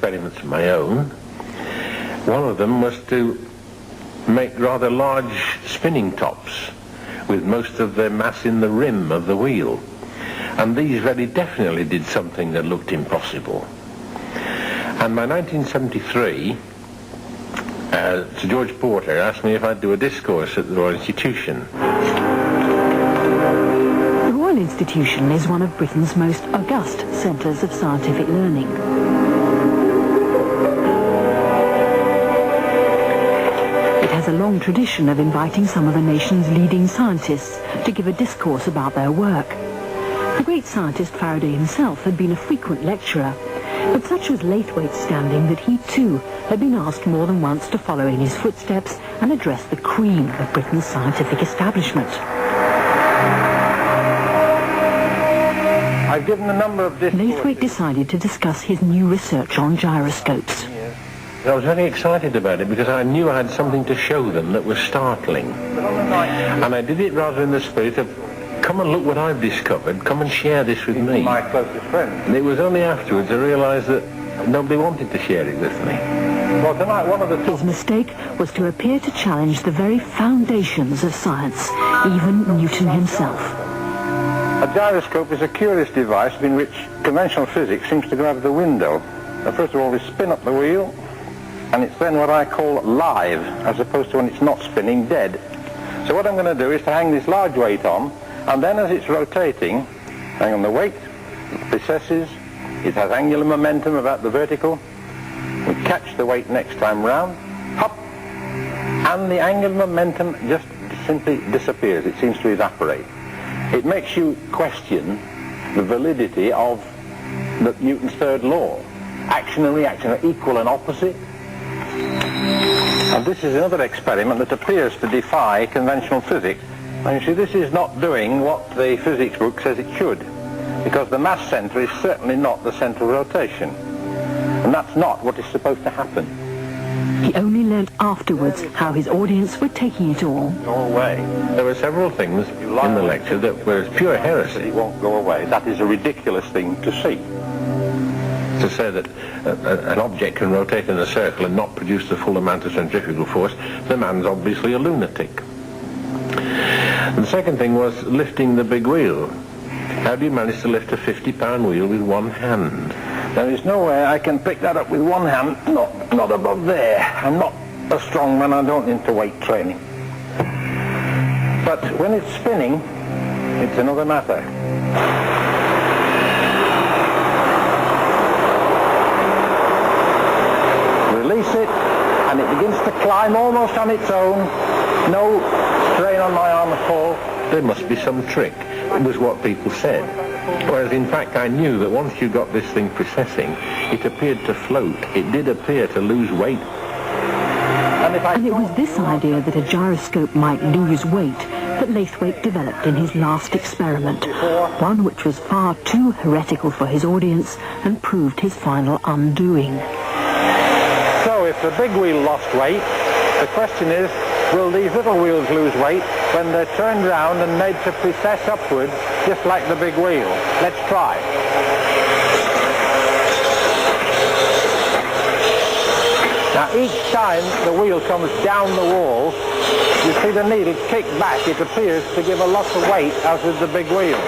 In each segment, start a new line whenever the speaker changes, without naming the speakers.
experiments of my own. One of them was to make rather large spinning tops with most of their mass in the rim of the wheel. And these very definitely did something that looked impossible. And by 1973, Sir George Porter asked me if I'd do a discourse at the Royal Institution.
The Royal Institution is one of Britain's most august centres of scientific learning. It has a long tradition of inviting some of the nation's leading scientists to give a discourse about their work. The great scientist Faraday himself had been a frequent lecturer, but such was Laithwaite's standing that he too had been asked more than once to follow in his footsteps and address the cream of Britain's scientific establishment.
I've given a number of discourses.
Laithwaite decided to discuss his new research on gyroscopes.
I was very excited about it because I knew I had something to show them that was startling. And I did it rather in the spirit of, come and look what I've discovered, come and share this with me.
My closest friend.
And it was only afterwards I realised that nobody wanted to share it with me.
Well, tonight one of the...
His mistake was to appear to challenge the very foundations of science, even Newton himself.
A gyroscope is a curious device in which conventional physics seems to go out of the window. Now, first of all, we spin up the wheel, and it's then what I call live, as opposed to when it's not spinning, dead. So what I'm going to do is to hang this large weight on, and then as it's rotating, hang on the weight, it precesses, it has angular momentum about the vertical, we catch the weight next time round, hop, and the angular momentum just simply disappears, it seems to evaporate. It makes you question the validity of Newton's third law. Action and reaction are equal and opposite. And this is another experiment that appears to defy conventional physics. And you see, this is not doing what the physics book says it should, because the mass centre is certainly not the centre of rotation. And that's not what is supposed to happen.
He only learnt afterwards how his audience were taking it all.
Go away.
There were several things in the lecture that were pure heresy.
It won't go away. That is a ridiculous thing to see.
To say that an object can rotate in a circle and not produce the full amount of centrifugal force, the man's obviously a lunatic. And the second thing was lifting the big wheel. How do you manage to lift a 50-pound wheel with one hand?
There is no way I can pick that up with one hand, not above there. I'm not a strong man, I don't into weight training. But when it's spinning, it's another matter. Release it, and it begins to climb almost on its own. No strain on my arm at all.
There must be some trick. It was what people said. Whereas in fact I knew that once you got this thing precessing, it appeared to float. It did appear to lose weight.
And it was this idea that a gyroscope might lose weight that Laithwaite developed in his last experiment, one which was far too heretical for his audience and proved his final undoing.
So if the big wheel lost weight, the question is, will these little wheels lose weight when they're turned round and made to precess upward, just like the big wheel? Let's try. Now each time the wheel comes down the wall, you see the needle kick back. It appears to give a lot of weight out of the big wheel.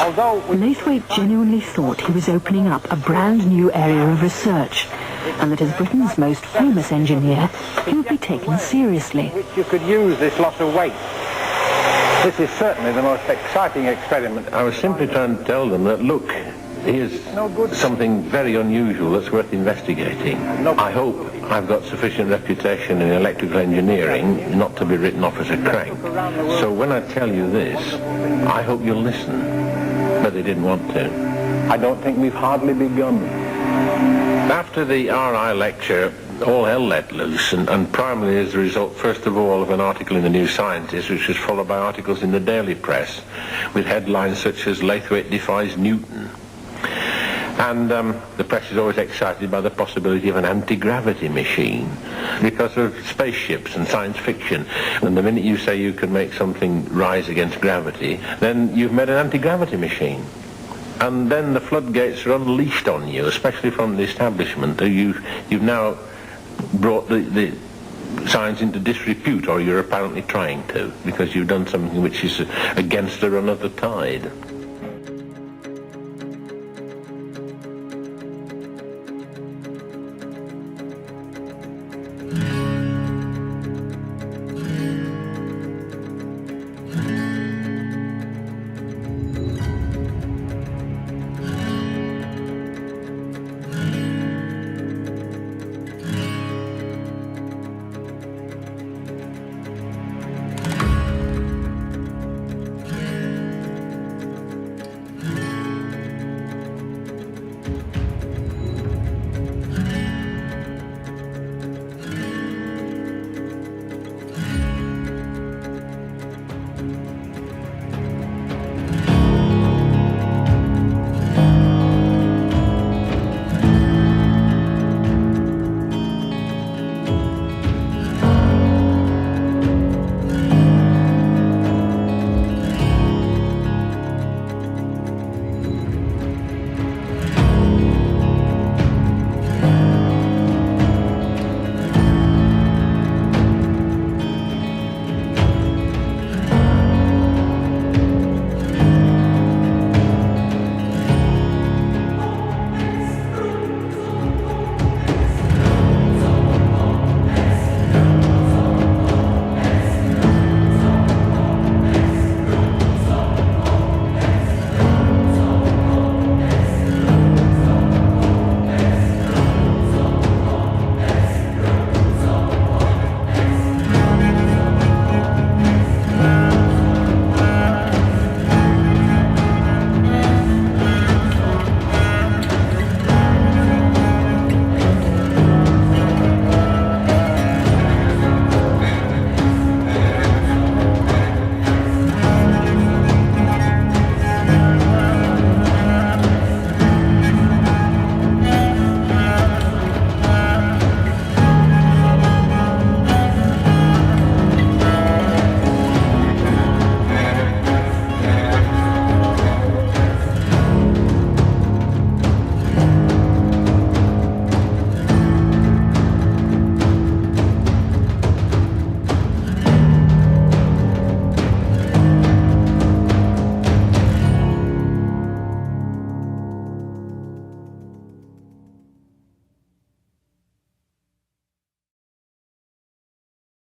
Although
Laithwaite genuinely thought he was opening up a brand new area of research, and that as Britain's most famous engineer, he would be taken seriously.
which you could use this loss of weight. This is certainly the most exciting experiment.
I was simply trying to tell them that, look, here's something very unusual that's worth investigating. I hope I've got sufficient reputation in electrical engineering not to be written off as a crank. So when I tell you this, I hope you'll listen. But they didn't want to.
I don't think we've hardly begun.
After the RI lecture, all hell let loose, and primarily as a result, first of all, of an article in the New Scientist, which was followed by articles in the daily press, with headlines such as "Laithwaite defies Newton." And the press is always excited by the possibility of an anti-gravity machine because of spaceships and science fiction. And the minute you say you can make something rise against gravity, then you've made an anti-gravity machine. and then the floodgates are unleashed on you, especially from the establishment. You've now brought the science into disrepute, or you're apparently trying to, because you've done something which is against the run of the tide.